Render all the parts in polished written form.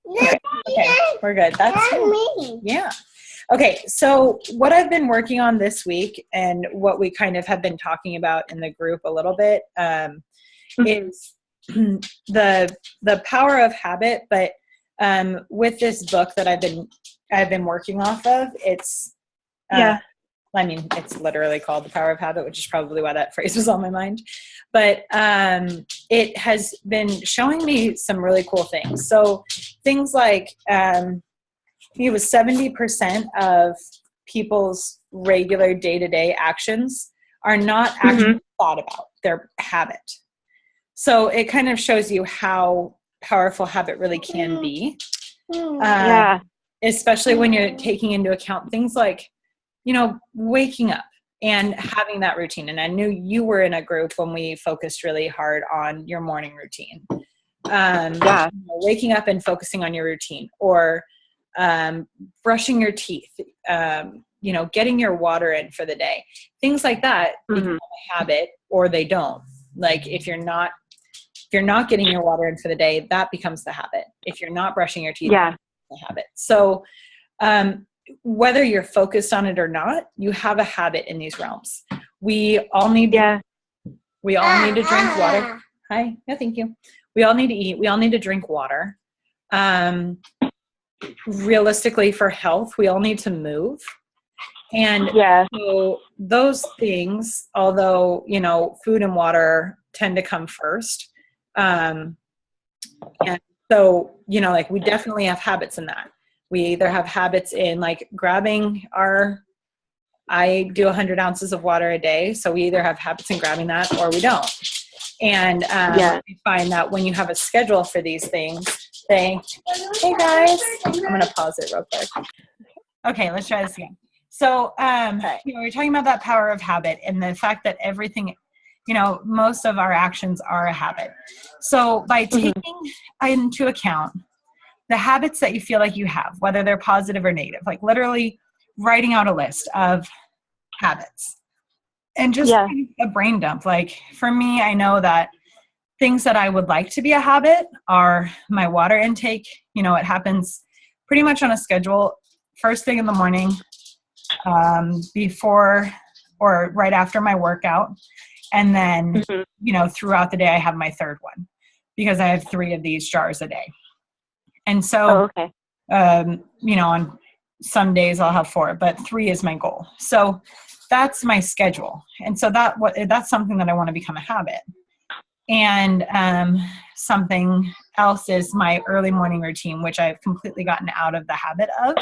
Okay. Okay. We're good. That's me. Yeah. Okay. So what I've been working on this week and what we kind of have been talking about in the group a little bit, is the power of habit. But, with this book that I've been working off of, it's, I mean, it's literally called The Power of Habit, which is probably why that phrase was on my mind. But it has been showing me some really cool things. So things like, it was 70% of people's regular day-to-day actions are not actually thought about. They're habit. So it kind of shows you how powerful habit really can be. Especially when you're taking into account things like, waking up and having that routine. And I knew you were in a group when we focused really hard on your morning routine. Waking up and focusing on your routine, or brushing your teeth, getting your water in for the day. Things like that become a habit, or they don't. Like if you're not getting your water in for the day, that becomes the habit. If you're not brushing your teeth, that's the habit. So whether you're focused on it or not, you have a habit in these realms. We all need to drink water. Hi. No, thank you. We all need to eat. We all need to drink water. Realistically, for health, we all need to move. And so those things, although, food and water tend to come first. And so, like we definitely have habits in that. We either have habits in like I do 100 ounces of water a day. So we either have habits in grabbing that or we don't. And we find that when you have a schedule for these things, hey guys, I'm going to pause it real quick. Okay, let's try this again. So, we're talking about that power of habit and the fact that everything, most of our actions are a habit. So by taking into account the habits that you feel like you have, whether they're positive or negative, like literally writing out a list of habits and just a brain dump. Like for me, I know that things that I would like to be a habit are my water intake. It happens pretty much on a schedule, first thing in the morning, before or right after my workout. And then, throughout the day, I have my third one because I have 3 of these jars a day. And so, on some days I'll have 4, but 3 is my goal. So that's my schedule. And so that's something that I want to become a habit. And something else is my early morning routine, which I've completely gotten out of the habit of.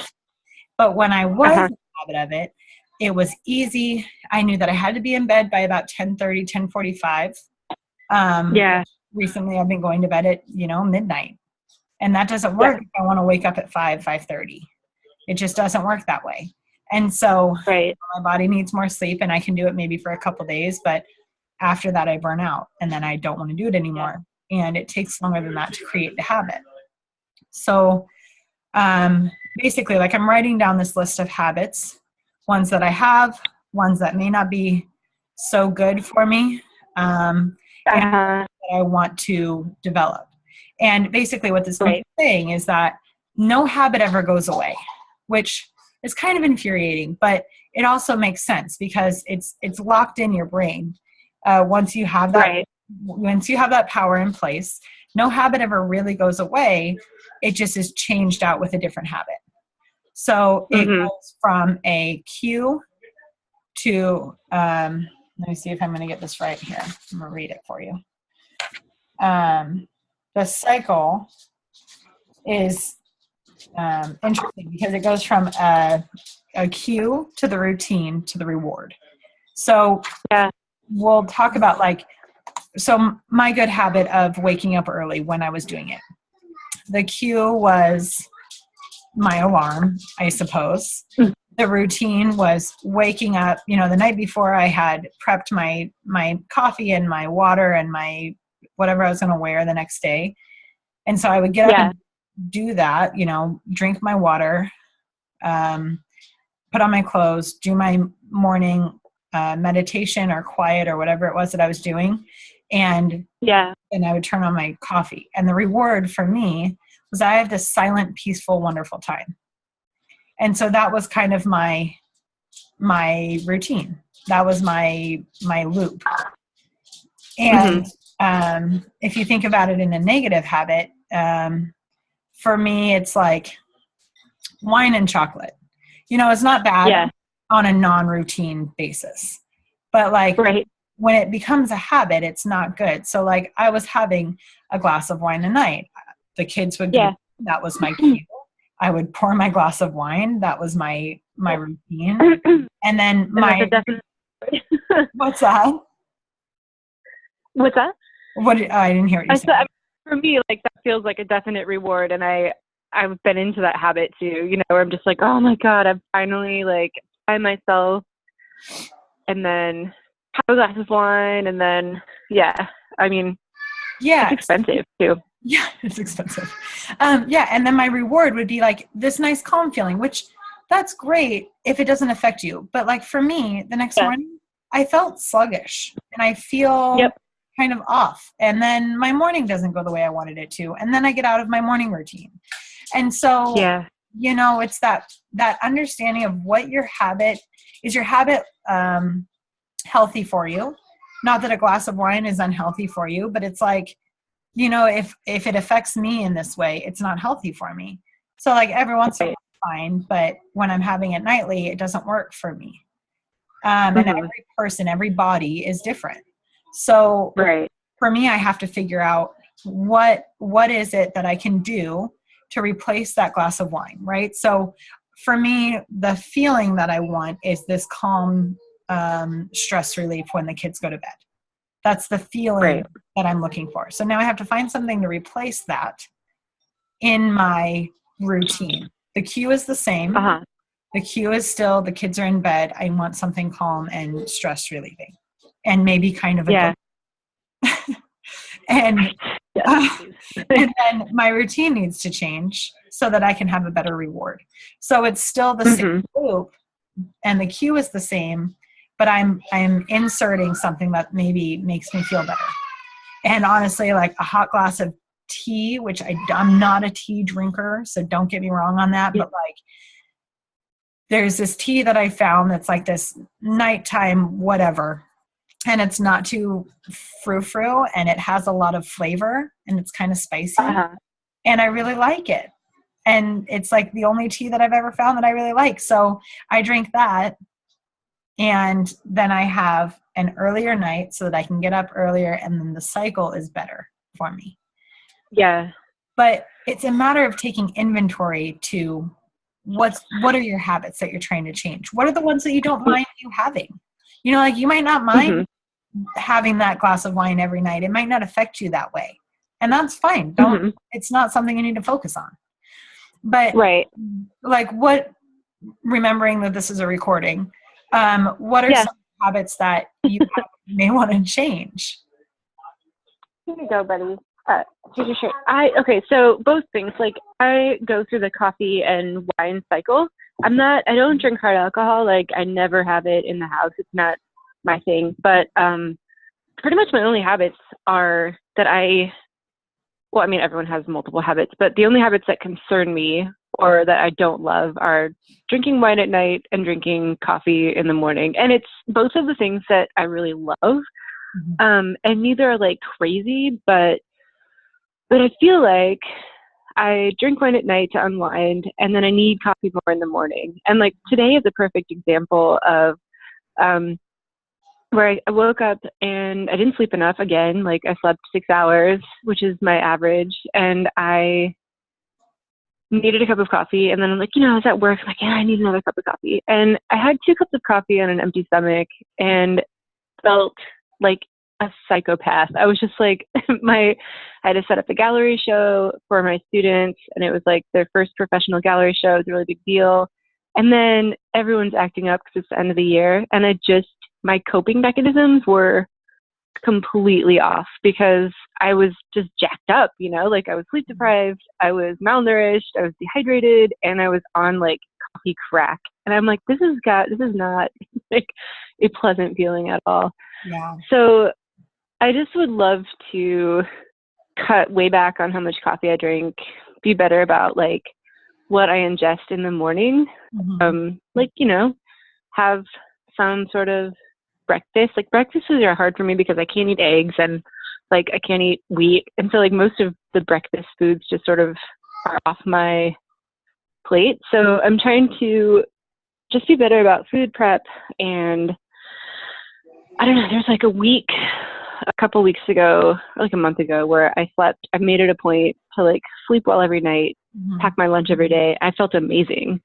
But when I was in the habit of it, it was easy. I knew that I had to be in bed by about 10:30, 10:45. Recently I've been going to bed at, midnight. And that doesn't work if I want to wake up at 5:30. It just doesn't work that way. And so my body needs more sleep, and I can do it maybe for a couple days, but after that I burn out and then I don't want to do it anymore. And it takes longer than that to create the habit. So basically, like I'm writing down this list of habits, ones that I have, ones that may not be so good for me, and that I want to develop. And basically what this book is saying is that no habit ever goes away, which is kind of infuriating, but it also makes sense because it's locked in your brain. Once you have that power in place, no habit ever really goes away. It just is changed out with a different habit. So it goes from a cue to, let me see if I'm going to get this right here. I'm going to read it for you. The cycle is interesting because it goes from a cue to the routine to the reward. So we'll talk about my good habit of waking up early when I was doing it. The cue was my alarm, I suppose. The routine was waking up, the night before I had prepped my coffee and my water and my whatever I was going to wear the next day. And so I would get up and do that, drink my water, put on my clothes, do my morning meditation or quiet or whatever it was that I was doing. And I would turn on my coffee. And the reward for me was I have this silent, peaceful, wonderful time. And so that was kind of my routine. That was my loop. And if you think about it in a negative habit, for me, it's like wine and chocolate. It's not bad on a non-routine basis, but like when it becomes a habit, it's not good. So like I was having a glass of wine a night. The kids would that was my cue. I would pour my glass of wine. That was my routine. And then what's that? What's that? I didn't hear what you said. For me, like that feels like a definite reward, and I've been into that habit too. Where I'm just like, oh my god, I'm finally like by myself, and then have a glass of wine, and then it's expensive too. Yeah, it's expensive. And then my reward would be like this nice calm feeling, which that's great if it doesn't affect you. But like for me, the next morning, I felt sluggish and I feel kind of off. And then my morning doesn't go the way I wanted it to. And then I get out of my morning routine. And so, it's that understanding of what your habit is. Your habit healthy for you? Not that a glass of wine is unhealthy for you, but it's like, if it affects me in this way, it's not healthy for me. So like every once in a while, fine, but when I'm having it nightly, it doesn't work for me. And every person, every body is different. So for me, I have to figure out what is it that I can do to replace that glass of wine, right? So for me, the feeling that I want is this calm stress relief when the kids go to bed. That's the feeling that I'm looking for. So now I have to find something to replace that in my routine. The cue is the same. The cue is still the kids are in bed. I want something calm and stress relieving, and maybe kind of a and then my routine needs to change so that I can have a better reward. So it's still the same loop, and the cue is the same, but I'm inserting something that maybe makes me feel better. And honestly, like a hot glass of tea, which I'm not a tea drinker, so don't get me wrong on that, but like there's this tea that I found that's like this nighttime whatever, and it's not too frou-frou, and it has a lot of flavor, and it's kind of spicy, and I really like it. And it's like the only tea that I've ever found that I really like. So I drink that, and then I have an earlier night so that I can get up earlier, and then the cycle is better for me. Yeah. But it's a matter of taking inventory to what are your habits that you're trying to change? What are the ones that you don't mind you having? Like you might not mind having that glass of wine every night. It might not affect you that way. And that's fine. It's not something you need to focus on. But like remembering that this is a recording, what are some habits that you may want to change? Here you go, buddy. Take your shirt. So both things. Like I go through the coffee and wine cycle. I don't drink hard alcohol. Like I never have it in the house. It's not my thing. But pretty much my only habits are that everyone has multiple habits, but the only habits that concern me or that I don't love are drinking wine at night and drinking coffee in the morning. And it's both of the things that I really love. And neither are like crazy, but I feel like I drink wine at night to unwind, and then I need coffee more in the morning. And like today is a perfect example of where I woke up and I didn't sleep enough again. Like I slept 6 hours, which is my average, and I needed a cup of coffee. And then I'm like, I was at work. I'm like, I need another cup of coffee. And I had 2 cups of coffee on an empty stomach and felt like a psychopath. I was just like, I had to set up a gallery show for my students, and it was like their first professional gallery show. It was a really big deal. And then everyone's acting up because it's the end of the year. And my coping mechanisms were completely off because I was just jacked up, like I was sleep deprived, I was malnourished, I was dehydrated, and I was on like coffee crack. And I'm like, this is not like a pleasant feeling at all. Yeah. So I just would love to cut way back on how much coffee I drink, be better about like what I ingest in the morning. Like, you know, have some sort of breakfast. Like breakfasts are hard for me because I can't eat eggs and like I can't eat wheat. And so like most of the breakfast foods just sort of are off my plate. So I'm trying to just be better about food prep. And I don't know, there's like a couple weeks ago, or like a month ago, where I made it a point to like sleep well every night, pack my lunch every day. I felt amazing.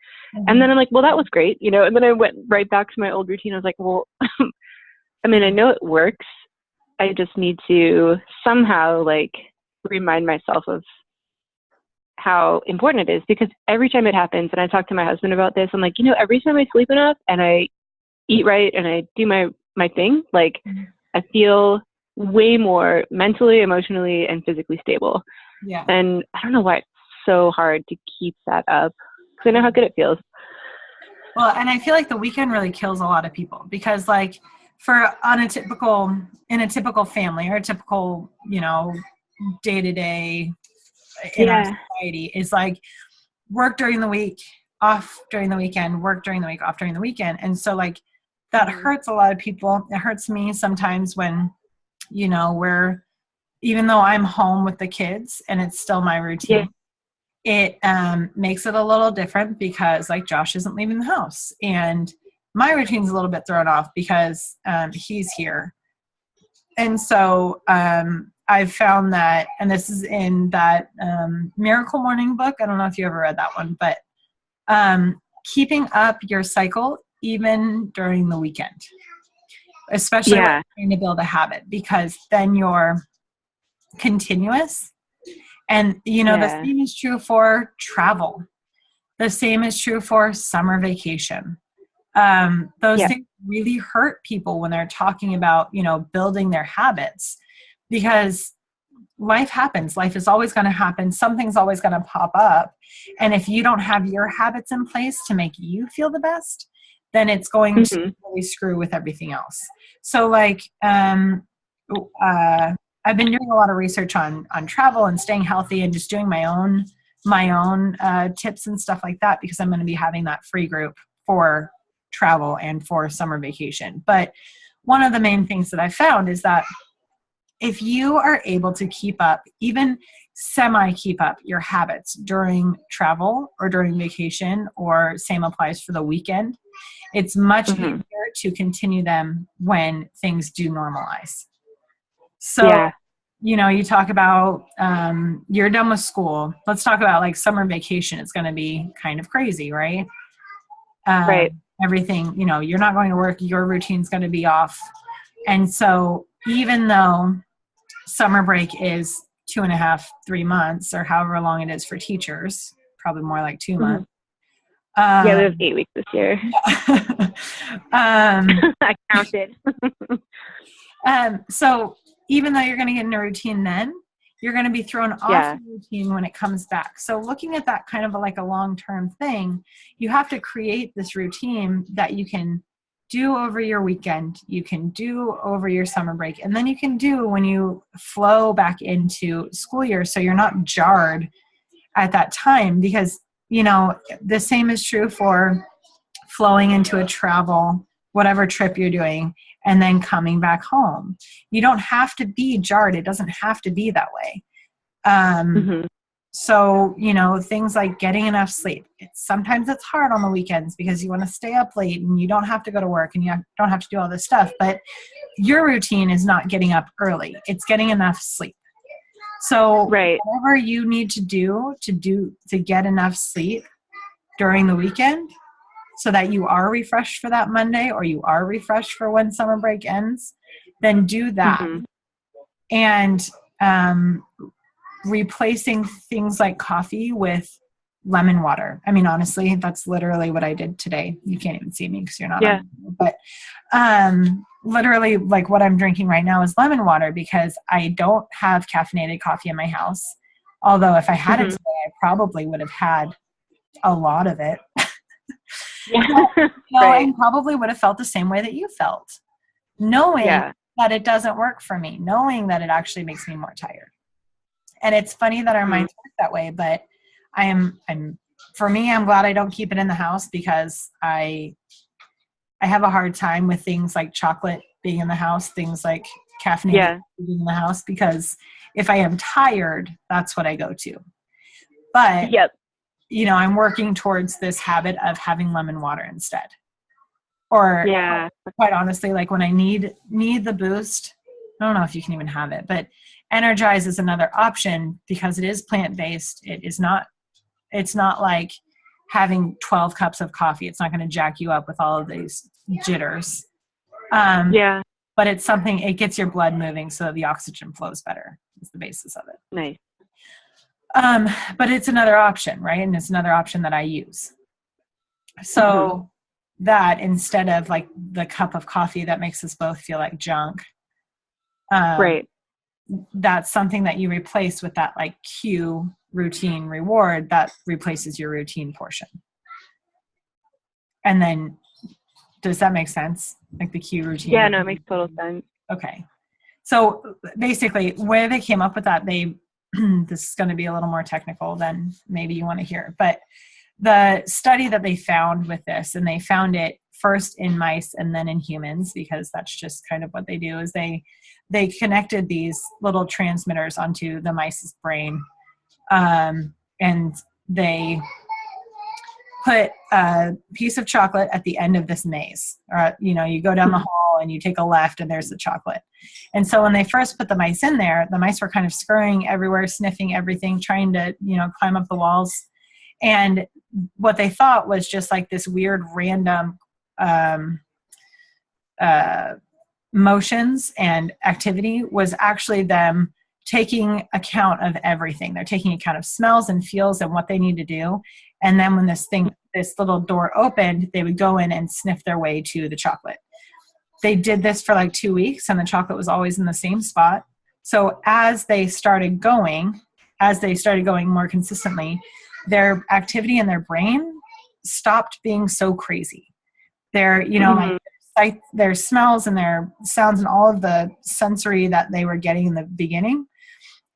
And then I'm like, well, that was great, you know, and then I went right back to my old routine. I was like, well, I mean, I know it works. I just need to somehow like remind myself of how important it is, because every time it happens, and I talk to my husband about this, I'm like, you know, every time I sleep enough and I eat right and I do my thing, like I feel way more mentally, emotionally, and physically stable. Yeah. And I don't know why it's so hard to keep that up, because I know how good it feels. Well, and I feel like the weekend really kills a lot of people, because like in a typical family or a typical, you know, day-to-day in our society is like work during the week, off during the weekend, work during the week, off during the weekend. And so like that hurts a lot of people. It hurts me sometimes when, you know, even though I'm home with the kids and it's still my routine, it makes it a little different because like Josh isn't leaving the house and my routine's a little bit thrown off because he's here. And so I've found that, and this is in that Miracle Morning book. I don't know if you ever read that one, but keeping up your cycle even during the weekend, especially when you're trying to build a habit, because then you're continuous. And, you know, the same is true for travel. The same is true for summer vacation. Those things really hurt people when they're talking about, you know, building their habits, because life happens. Life is always going to happen. Something's always going to pop up. And if you don't have your habits in place to make you feel the best, then it's going to really screw with everything else. So like, I've been doing a lot of research on travel and staying healthy and just doing my own tips and stuff like that, because I'm going to be having that free group for travel and for summer vacation. But one of the main things that I found is that if you are able to keep up, even keep up your habits during travel or during vacation, or same applies for the weekend, it's much easier to continue them when things do normalize. So, you know, you talk about you're done with school. Let's talk about like summer vacation. It's going to be kind of crazy, right? Everything, you know, you're not going to work, your routine's going to be off. And so even though summer break is 2.5, 3 months, or however long it is for teachers, probably more like 2 months. We have 8 weeks this year. I counted. So even though you're going to get in a routine then, you're going to be thrown off the routine when it comes back. So looking at that kind of like a long-term thing, you have to create this routine that you can do over your weekend, you can do over your summer break, and then you can do when you flow back into school year, so you're not jarred at that time. Because, you know, the same is true for flowing into a travel, whatever trip you're doing, and then coming back home. You don't have to be jarred. It doesn't have to be that way. So, you know, things like getting enough sleep. Sometimes it's hard on the weekends because you want to stay up late and you don't have to go to work and you don't have to do all this stuff. But your routine is not getting up early. It's getting enough sleep. So whatever you need to do to get enough sleep during the weekend, so that you are refreshed for that Monday, or you are refreshed for when summer break ends, then do that. And replacing things like coffee with lemon water. I mean, honestly, that's literally what I did today. You can't even see me because you're not on, but literally like what I'm drinking right now is lemon water, because I don't have caffeinated coffee in my house. Although if I had it today, I probably would have had a lot of it. I probably would have felt the same way that you felt, knowing that it doesn't work for me, knowing that it actually makes me more tired. And it's funny that our minds work that way, but I'm for me, I'm glad I don't keep it in the house because I have a hard time with things like chocolate being in the house, things like caffeinated being in the house, because if I am tired, that's what I go to. But, you know, I'm working towards this habit of having lemon water instead. Or quite honestly, like when I need the boost, I don't know if you can even have it, but Energize is another option because it is plant-based. It's not like having 12 cups of coffee. It's not going to jack you up with all of these jitters. But it's something, it gets your blood moving so that the oxygen flows better is the basis of it. Nice. But it's another option, right? And it's another option that I use. So that instead of like the cup of coffee that makes us both feel like junk, that's something that you replace with that like cue routine reward that replaces your routine portion. And then, does that make sense? Like the cue routine? Yeah, no, it makes total sense. Okay. So basically where they came up with that, this is going to be a little more technical than maybe you want to hear, but the study that they found with this, and they found it first in mice and then in humans, because that's just kind of what they do, is they connected these little transmitters onto the mice's brain, and they put a piece of chocolate at the end of this maze. Or, you know, you go down the hall and you take a left and there's the chocolate. And so when they first put the mice in there, the mice were kind of scurrying everywhere, sniffing everything, trying to, you know, climb up the walls. And what they thought was just like this weird random motions and activity was actually them taking account of everything. They're taking account of smells and feels and what they need to do. And then when this little door opened, they would go in and sniff their way to the chocolate. They did this for like 2 weeks and the chocolate was always in the same spot. So as they started going more consistently, their activity in their brain stopped being so crazy. Their, you know, like their smells and their sounds and all of the sensory that they were getting in the beginning,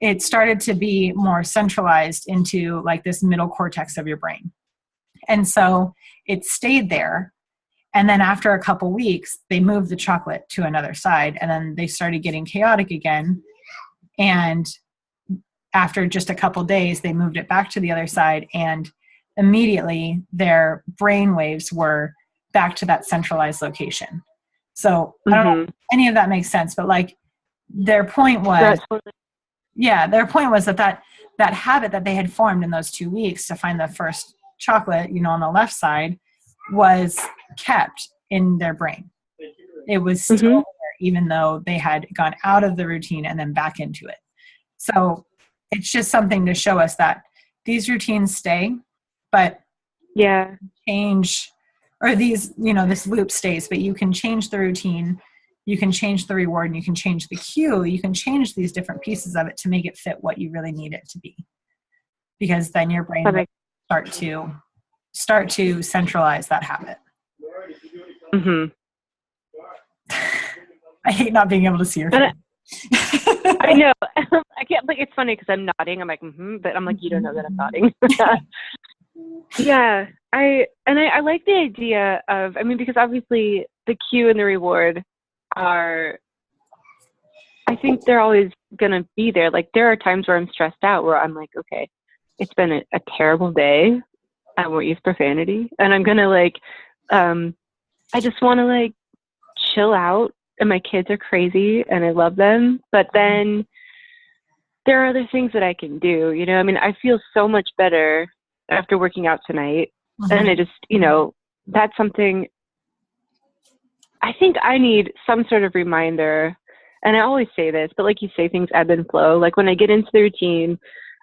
it started to be more centralized into like this middle cortex of your brain. And so it stayed there. And then after a couple weeks, they moved the chocolate to another side, and then they started getting chaotic again. And after just a couple days, they moved it back to the other side, and immediately their brain waves were back to that centralized location. So I don't know if any of that makes sense, but like their point was, their point was that habit that they had formed in those 2 weeks to find the first chocolate, you know, on the left side, was kept in their brain. It was still there, even though they had gone out of the routine and then back into it. So it's just something to show us that these routines stay, but change, or these, you know, this loop stays, but you can change the routine, you can change the reward, and you can change the cue, you can change these different pieces of it to make it fit what you really need it to be. Because then your brain will start to centralize that habit. I hate not being able to see your face. I know. I can't, like, it's funny because I'm nodding. I'm like, but I'm like, you don't know that I'm nodding. Yeah. I like the idea of, I mean, because obviously the cue and the reward are, I think they're always going to be there. Like, there are times where I'm stressed out where I'm like, okay, it's been a terrible day. I won't use profanity. And I'm going to like, I just want to like chill out, and my kids are crazy and I love them. But then there are other things that I can do, you know, I mean, I feel so much better after working out tonight. And I just, you know, that's something I think I need some sort of reminder. And I always say this, but like you say, things ebb and flow. Like when I get into the routine,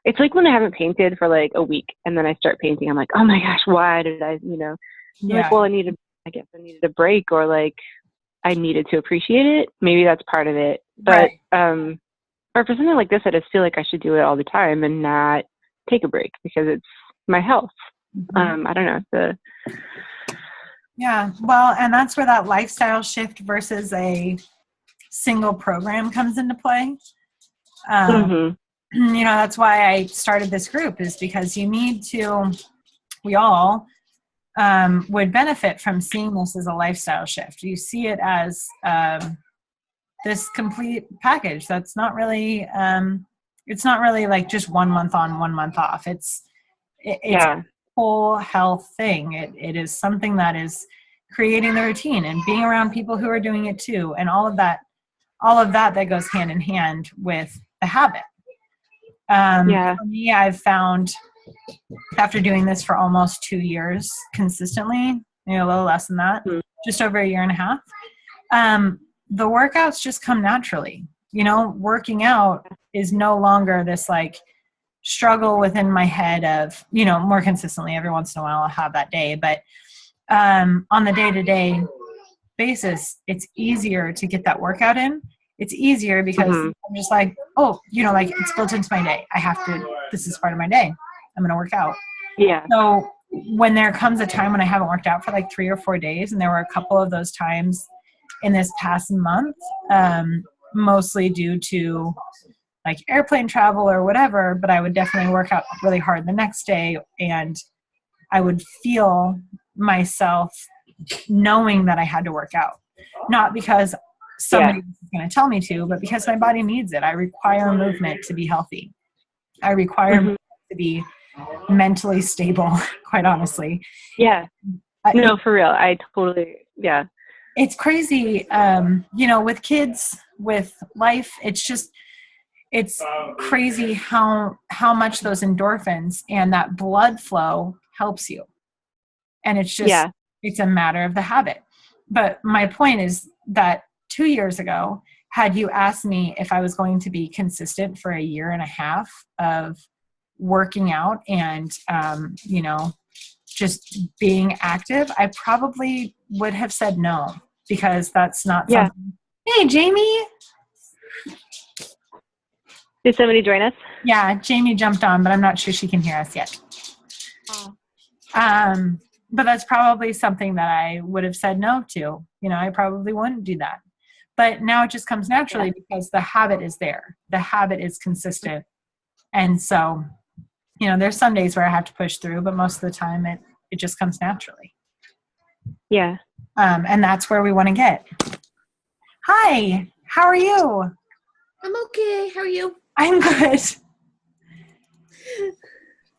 it's like when I haven't painted for like a week and then I start painting, I'm like, oh my gosh, why did I, you know, like, well, I guess I needed a break, or like I needed to appreciate it. Maybe that's part of it. But, or for something like this, I just feel like I should do it all the time and not take a break because it's my health. I don't know. Yeah. Well, and that's where that lifestyle shift versus a single program comes into play. that's why I started this group, is because we all would benefit from seeing this as a lifestyle shift. You see it as this complete package that's not really, it's not really like just 1 month on, 1 month off. It's a whole health thing. It is something that is creating the routine and being around people who are doing it too. And all of that goes hand in hand with the habit. For me, I've found after doing this for almost 2 years consistently, a little less than that, just over 1.5 years, the workouts just come naturally. Working out is no longer this like struggle within my head of, more consistently. Every once in a while I'll have that day, but on the day-to-day basis, it's easier to get that workout in. It's easier because I'm just like, like it's built into my day. This is part of my day. I'm going to work out. Yeah. So when there comes a time when I haven't worked out for like 3 or 4 days, and there were a couple of those times in this past month, mostly due to like airplane travel or whatever, but I would definitely work out really hard the next day, and I would feel myself knowing that I had to work out. Not because somebody is going to tell me to, but because my body needs it. I require movement to be healthy. I require movement to be mentally stable, quite honestly. Yeah. No, for real. I totally, It's crazy. With kids, with life, it's crazy how much those endorphins and that blood flow helps you. And it's just, it's a matter of the habit. But my point is that 2 years ago, had you asked me if I was going to be consistent for 1.5 years of working out and, just being active, I probably would have said no, because that's not something. Hey, Jamie. Did somebody join us? Yeah, Jamie jumped on, but I'm not sure she can hear us yet. Oh. But that's probably something that I would have said no to. I probably wouldn't do that. But now it just comes naturally because the habit is there. The habit is consistent. And so, there's some days where I have to push through, but most of the time it just comes naturally. Yeah. And that's where we want to get. Hi, how are you? I'm okay. How are you? I'm good.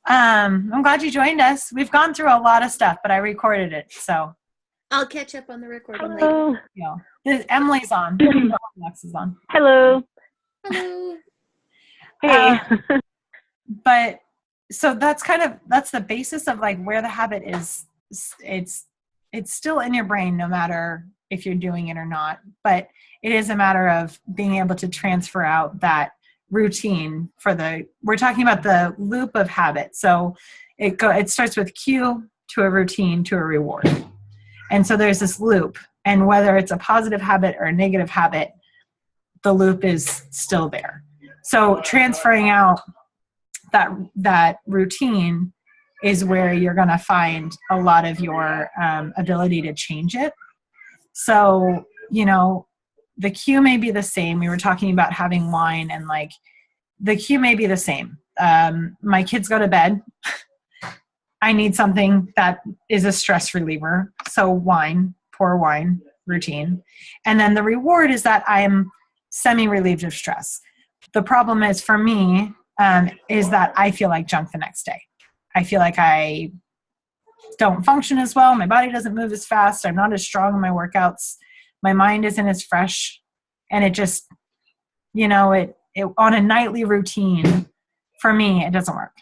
I'm glad you joined us. We've gone through a lot of stuff, but I recorded it, so I'll catch up on the recording later. Emily's on. Alex is on. Hello. Hello. Hey. But so that's the basis of like where the habit is. It's still in your brain no matter if you're doing it or not, but it is a matter of being able to transfer out that routine we're talking about the loop of habit. So it starts with cue to a routine to a reward. And so there's this loop, and whether it's a positive habit or a negative habit, the loop is still there. So transferring out that routine is where you're going to find a lot of your ability to change it. So, the cue may be the same. We were talking about having wine, and like the cue may be the same. My kids go to bed. I need something that is a stress reliever. So pour wine routine. And then the reward is that I am semi-relieved of stress. The problem is for me is that I feel like junk the next day. I feel like I don't function as well. My body doesn't move as fast. I'm not as strong in my workouts. My mind isn't as fresh. And it just, it on a nightly routine, for me, it doesn't work.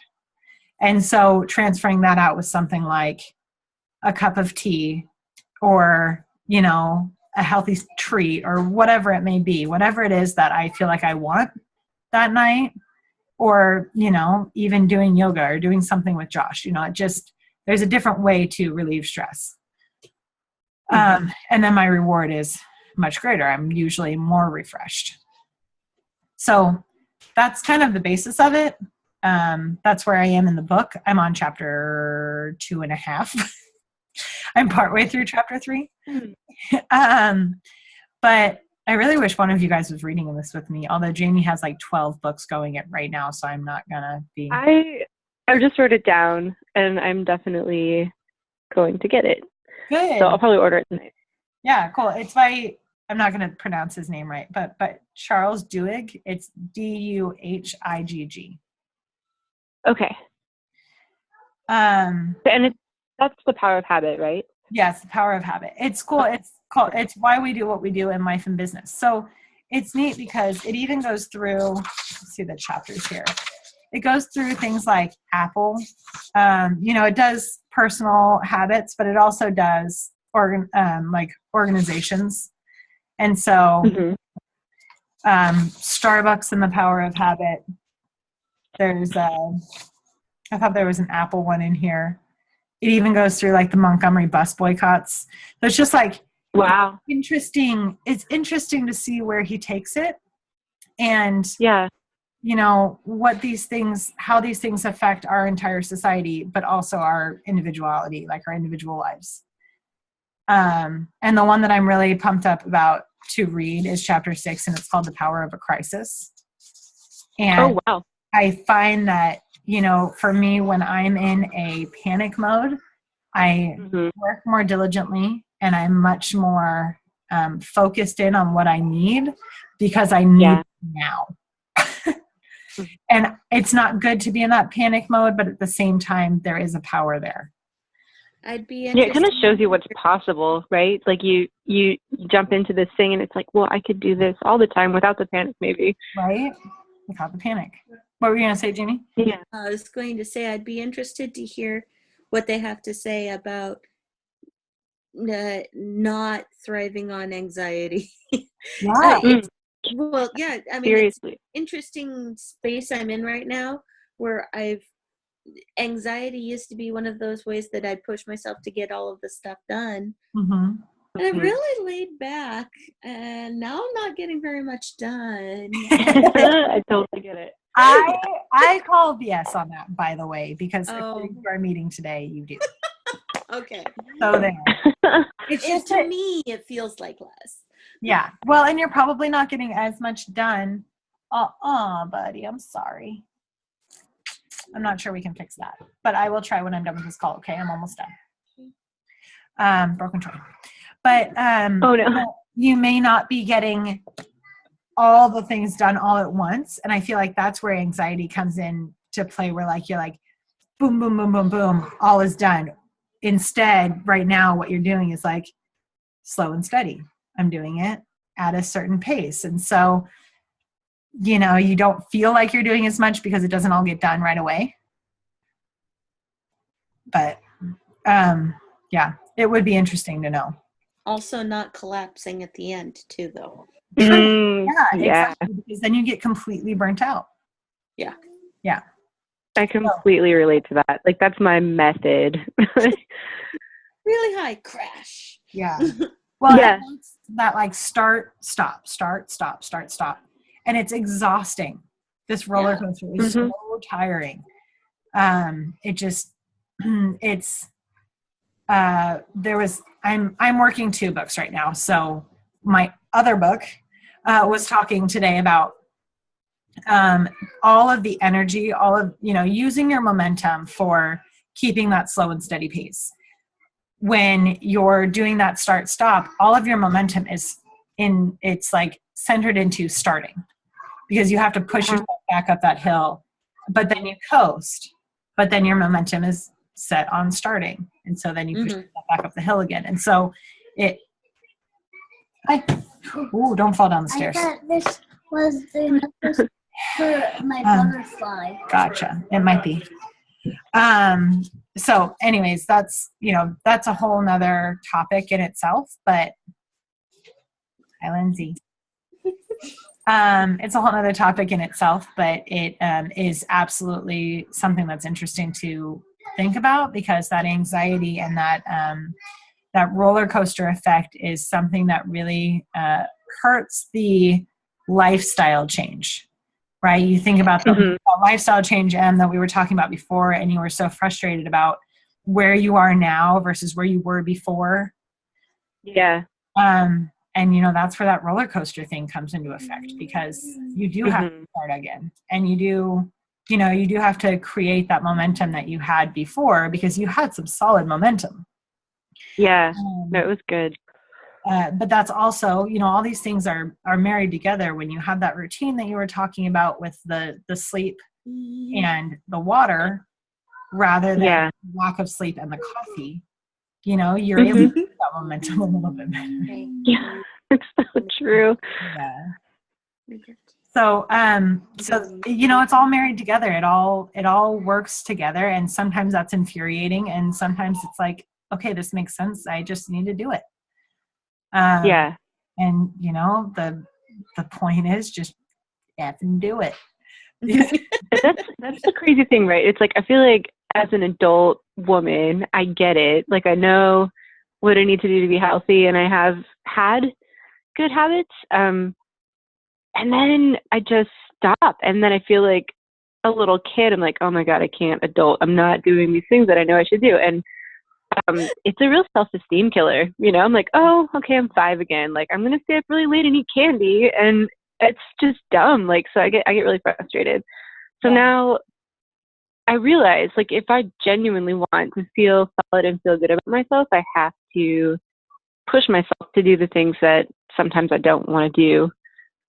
And so transferring that out with something like a cup of tea or, a healthy treat or whatever it may be, whatever it is that I feel like I want that night, or, even doing yoga or doing something with Josh, there's a different way to relieve stress. And then my reward is much greater. I'm usually more refreshed. So that's kind of the basis of it. That's where I am in the book. I'm on chapter 2.5. I'm partway through chapter 3. But I really wish one of you guys was reading this with me, although Jamie has like 12 books going it right now, so I'm not gonna be. I just wrote it down, and I'm definitely going to get it. Good. So I'll probably order it tonight. Yeah, cool. It's by, I'm not gonna pronounce his name right, but Charles Duhigg. It's Duhigg. Okay. And that's The Power of Habit, right? Yes, The Power of Habit. It's cool. It's Why We Do What We Do in Life and Business. So it's neat because it even goes through, let's see the chapters here. It goes through things like Apple. It does personal habits, but it also does like organizations. And so Starbucks and The Power of Habit. There's I thought there was an Apple one in here. It even goes through like the Montgomery bus boycotts. So it's just like, wow, interesting. It's interesting to see where he takes it, and how these things affect our entire society, but also our individuality, like our individual lives. And the one that I'm really pumped up about to read is chapter 6, and it's called The Power of a Crisis. And I find that, for me, when I'm in a panic mode, I work more diligently, and I'm much more focused in on what I need, because I need it now. And it's not good to be in that panic mode, but at the same time, there is a power there. I'd be interested. Yeah, it kind of shows you what's possible, right? Like you jump into this thing, and it's like, well, I could do this all the time without the panic, maybe. Right? Without the panic. What were you going to say, Jeannie? Yeah. I was going to say I'd be interested to hear what they have to say about not thriving on anxiety. Yeah. Well, yeah. I mean, seriously, it's an interesting space I'm in right now, where anxiety used to be one of those ways that I'd push myself to get all of the stuff done. And I really laid back, and now I'm not getting very much done. I totally get it. I call BS on that, by the way, because according to our meeting today, you do. Okay. So there. It's just to me, it feels like less. Yeah. Well, and you're probably not getting as much done. Buddy, I'm sorry. I'm not sure we can fix that, but I will try when I'm done with this call. Okay, I'm almost done. Broken train. But you may not be getting all the things done all at once, and I feel like that's where anxiety comes in to play, where you're like, boom, boom, boom, boom, boom, all is done. Instead, right now, what you're doing is like slow and steady. I'm doing it at a certain pace, and so you don't feel like you're doing as much because it doesn't all get done right away. But it would be interesting to know. Also, not collapsing at the end too, though. Exactly, because then you get completely burnt out. Yeah I completely relate to that. Like, that's my method. Really high crash. Well, that like start, stop, and it's exhausting. This roller coaster is so tiring. It just I'm working 2 books right now. So my other book was talking today about all of the energy, all of, using your momentum for keeping that slow and steady pace. When you're doing that start stop, all of your momentum it's like centered into starting, because you have to push yourself back up that hill, but then you coast, but then your momentum is set on starting. And so then you push yourself back up the hill again. And so don't fall down the stairs. I thought this was the necklace for my butterfly. Gotcha. It might be. So anyways, that's a whole nother topic in itself, but hi, Lindsay. It's a whole nother topic in itself, but it is absolutely something that's interesting to think about, because that anxiety and that roller coaster effect is something that really hurts the lifestyle change, right? You think about the lifestyle change that we were talking about before, and you were so frustrated about where you are now versus where you were before. Yeah. And, you know, that's where that roller coaster thing comes into effect, because you do have to start again. And you do, you know, you do have to create that momentum that you had before, because you had some solid momentum. Yeah, no, it was good. But that's also, you know, all these things are married together when you have that routine that you were talking about with the sleep and the water, rather than lack of sleep and the coffee. You know, you're able to keep that momentum a little bit better. Yeah, it's so true. Yeah. So, you know, it's all married together. It all works together, and sometimes that's infuriating, and sometimes it's like, okay, this makes sense. I just need to do it. And you know, the point is just effing do it. That's the crazy thing, right? It's like, I feel like as an adult woman, I get it. Like, I know what I need to do to be healthy, and I have had good habits. And then I just stop, and then I feel like a little kid. I'm like, oh my God, I can't adult. I'm not doing these things that I know I should do. And it's a real self-esteem killer. You know, I'm like, oh, okay, I'm 5 again. Like, I'm going to stay up really late and eat candy. And it's just dumb. Like, so I get really frustrated. So now I realize, like, if I genuinely want to feel solid and feel good about myself, I have to push myself to do the things that sometimes I don't want to do,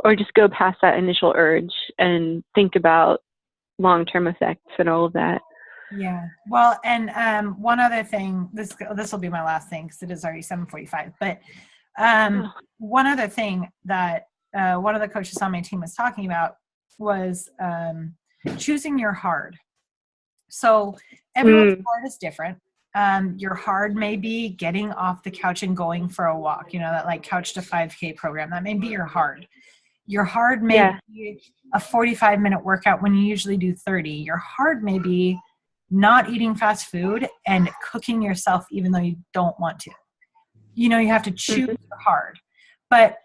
or just go past that initial urge and think about long-term effects and all of that. Yeah. Well, and one other thing, this will be my last thing because it is already 7:45. But one other thing that one of the coaches on my team was talking about was choosing your hard. So everyone's hard is different. Your hard may be getting off the couch and going for a walk. You know, that like Couch to 5K program. That may be your hard. Your hard may be a 45-minute workout when you usually do 30. Your hard may be not eating fast food and cooking yourself even though you don't want to. You know, you have to choose your hard. But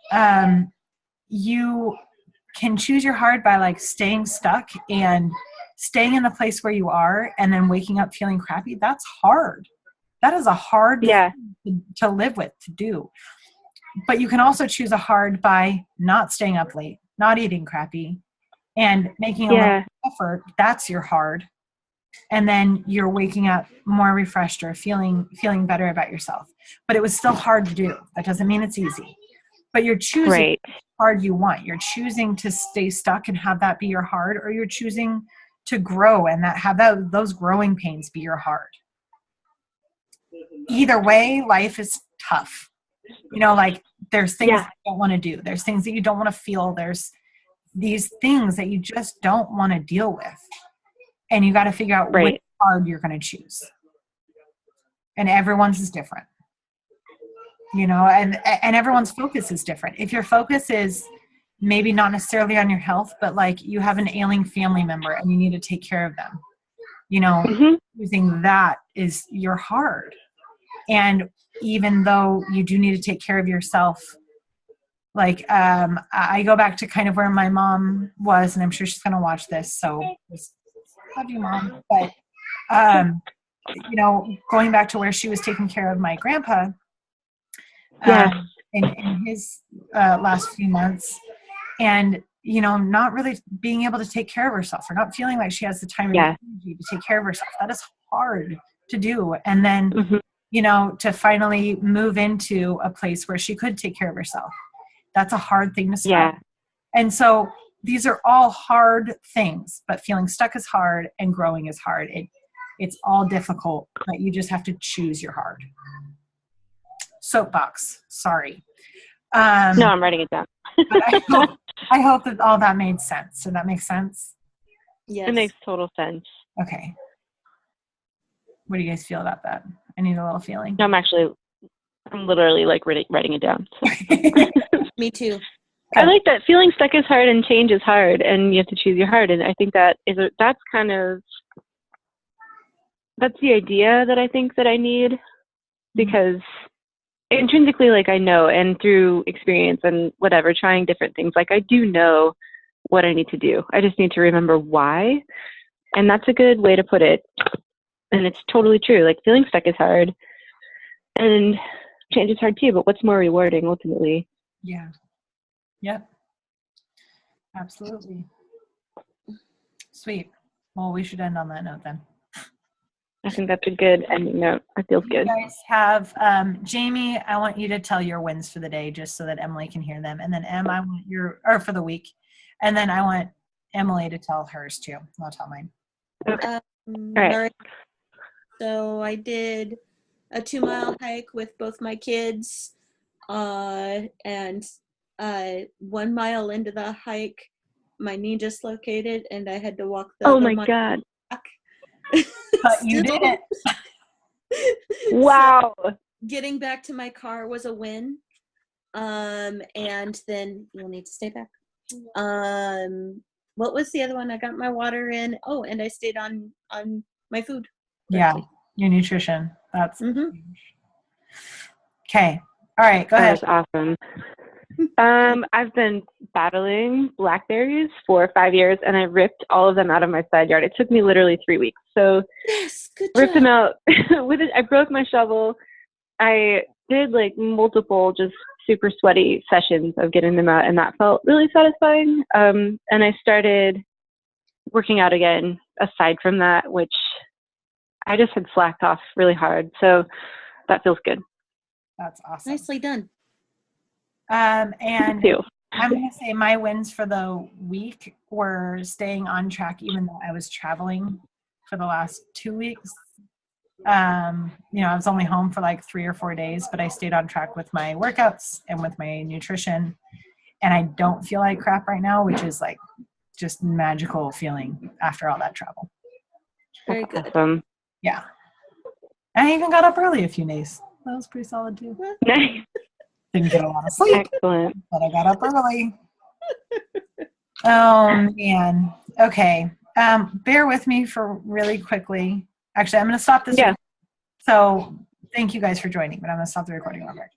you can choose your hard by like staying stuck and staying in the place where you are and then waking up feeling crappy. That's hard. That is a hard thing to live with, to do. But you can also choose a hard by not staying up late, not eating crappy, and making a little effort. That's your hard. And then you're waking up more refreshed or feeling better about yourself. But it was still hard to do. That doesn't mean it's easy. But you're choosing the hard you want. You're choosing to stay stuck and have that be your hard, or you're choosing to grow and have those growing pains be your hard. Either way, life is tough. You know, like there's things that you don't want to do. There's things that you don't want to feel. There's these things that you just don't want to deal with. And you got to figure out which hard you're going to choose. And everyone's is different. You know, and everyone's focus is different. If your focus is maybe not necessarily on your health, but like you have an ailing family member and you need to take care of them, you know, using that is your hard. And even though you do need to take care of yourself, like I go back to kind of where my mom was, and I'm sure she's going to watch this. So love you, Mom. But, you know, going back to where she was taking care of my grandpa in his last few months, and, you know, not really being able to take care of herself, or not feeling like she has the time or the energy to take care of herself. That is hard to do. And then, you know, to finally move into a place where she could take care of herself. That's a hard thing to start. And so these are all hard things, but feeling stuck is hard and growing is hard. It's all difficult, but you just have to choose your hard. Soapbox. Sorry. No, I'm writing it down. I hope that all that made sense. Did that make sense? Yes. It makes total sense. Okay. What do you guys feel about that? I need a little feeling. No, I'm literally like writing it down. So. Me too. I like that. Feeling stuck is hard and change is hard, and you have to choose your hard. And I think that's the idea that I think that I need, because intrinsically, like, I know, and through experience and whatever, trying different things, like, I do know what I need to do. I just need to remember why. And that's a good way to put it. And it's totally true. Like, feeling stuck is hard, and change is hard too, but what's more rewarding ultimately? Yeah. Yep. Absolutely. Sweet. Well, we should end on that note then. I think that's a good ending note. That feels good. You guys have, Jamie, I want you to tell your wins for the day just so that Emily can hear them. And then Em, I want or for the week. And then I want Emily to tell hers too. I'll tell mine. Okay. All right. right. So I did a 2-mile hike with both my kids, and 1 mile into the hike, my knee dislocated, and I had to walk the Oh other my mile God. back. But you did it. Wow. So getting back to my car was a win. And then you'll need to stay back. What was the other one? I got my water in. Oh, and I stayed on my food. Yeah, correctly. your nutrition. That's Mhm. okay. All right, go ahead. That was awesome. I've been battling blackberries for 5 years, and I ripped all of them out of my side yard. It took me literally 3 weeks. So Yes, good ripped job. them out with it. I broke my shovel. I did like multiple just super sweaty sessions of getting them out, and that felt really satisfying. And I started working out again aside from that, which I just had slacked off really hard. So that feels good. That's awesome. Nicely done. And Thank you. I'm going to say my wins for the week were staying on track, even though I was traveling for the last 2 weeks. I was only home for like 3 or 4 days, but I stayed on track with my workouts and with my nutrition. And I don't feel like crap right now, which is like just magical feeling after all that travel. Very That's good. awesome. Yeah. And I even got up early a few days. That was pretty solid too. Nice. Didn't get a lot of sleep, Excellent. but I got up early. Oh man. Okay. Bear with me for really quickly. Actually, I'm going to stop this. Yeah. So thank you guys for joining, but I'm going to stop the recording real quick.